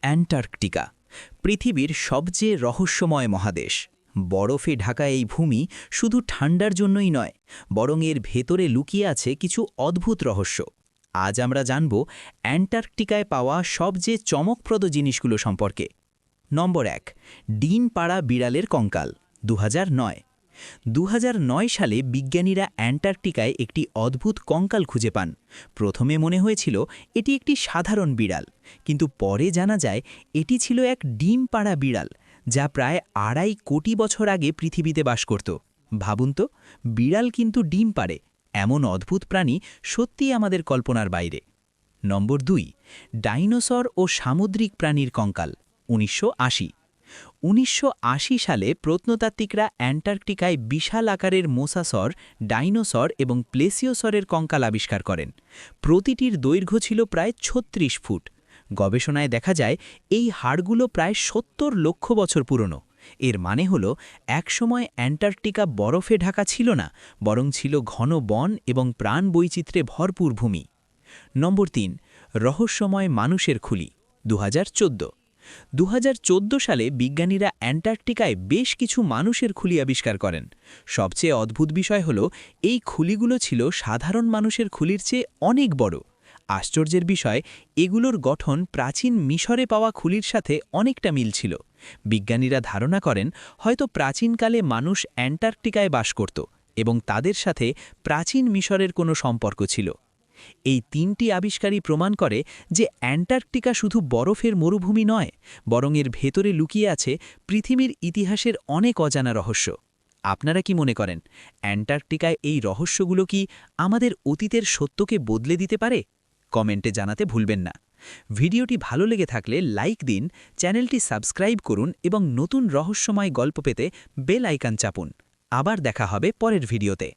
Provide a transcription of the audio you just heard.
Antarctica পৃথিবীর সবচেয়ে রহস্যময় মহাদেশ। বরফে ঢাকা এই ভূমি শুধু ঠান্ডার জন্যই নয়, বরং এর ভেতরে লুকিয়ে আছে কিছু অদ্ভুত রহস্য। আজ আমরা জানব অ্যান্টার্কটিকায় পাওয়া সবচেয়ে চমকপ্রদ জিনিসগুলো সম্পর্কে। নম্বর ১, ডিম পাড়া বিড়ালের কঙ্কাল। 2009 সালে বিজ্ঞানীরা অ্যান্টার্কটিকায় একটি অদ্ভুত কঙ্কাল খুঁজে পান। প্রথমে মনে হয়েছিল এটি একটি সাধারণ বিড়াল, কিন্তু পরে জানা যায় এটি ছিল এক ডিম পাড়া বিড়াল, যা প্রায় 2.5 কোটি বছর আগে পৃথিবীতে বাস করত। ভাবুন তো, বিড়াল কিন্তু ডিম পাড়ে, এমন অদ্ভুত প্রাণী সত্যিই আমাদের কল্পনার বাইরে। নম্বর 2, ডাইনোসর ও সামুদ্রিক প্রাণীর কঙ্কাল। 1980 সালে প্রত্নতাত্ত্বিকরা অ্যান্টার্কটিকায় বিশাল আকারের মোসাসর, ডাইনোসর এবং প্লেসিওসরের কঙ্কাল আবিষ্কার করেন। প্রতিটির দৈর্ঘ্য ছিল প্রায় 36 ফুট। গবেষণায় দেখা যায় এই হাড়গুলো প্রায় 70 লক্ষ বছর পুরনো। এর মানে হলো একসময় অ্যান্টার্কটিকা বরফে ঢাকা ছিল না, বরং ছিল ঘন বন এবং প্রাণ বৈচিত্র্যে ভরপুর ভূমি। নম্বর 3, রহস্যময় মানুষের খুলি। 2014 সালে বিজ্ঞানীরা অ্যান্টার্কটিকায় বেশ কিছু মানুষের খুলি আবিষ্কার করেন। সবচেয়ে অদ্ভুত বিষয় হলো এই খুলিগুলো ছিল সাধারণ মানুষের খুলির চেয়ে অনেক বড়। আশ্চর্যের বিষয়, এগুলোর গঠন প্রাচীন মিশরে পাওয়া খুলির সাথে অনেকটা মিল ছিল। বিজ্ঞানীরা ধারণা করেন হয়তো প্রাচীনকালে মানুষ অ্যান্টার্কটিকায় বাস করত এবং তাদের সাথে প্রাচীন মিশরের কোনো সম্পর্ক ছিল। এই 3টি আবিষ্কারই প্রমাণ করে যে অ্যান্টার্কটিকা শুধু বরফের মরুভূমি নয়, বরং এর ভেতরে লুকিয়ে আছে পৃথিবীর ইতিহাসের অনেক অজানা রহস্য। আপনারা কি মনে করেন, অ্যান্টার্কটিকায় এই রহস্যগুলো কি আমাদের অতীতের সত্যকে বদলে দিতে পারে? কমেন্টে জানাতে ভুলবেন না। ভিডিওটি ভালো লেগে থাকলে লাইক দিন, চ্যানেলটি সাবস্ক্রাইব করুন এবং নতুন রহস্যময় গল্প পেতে বেল আইকন চাপুন। আবার দেখা হবে পরের ভিডিওতে।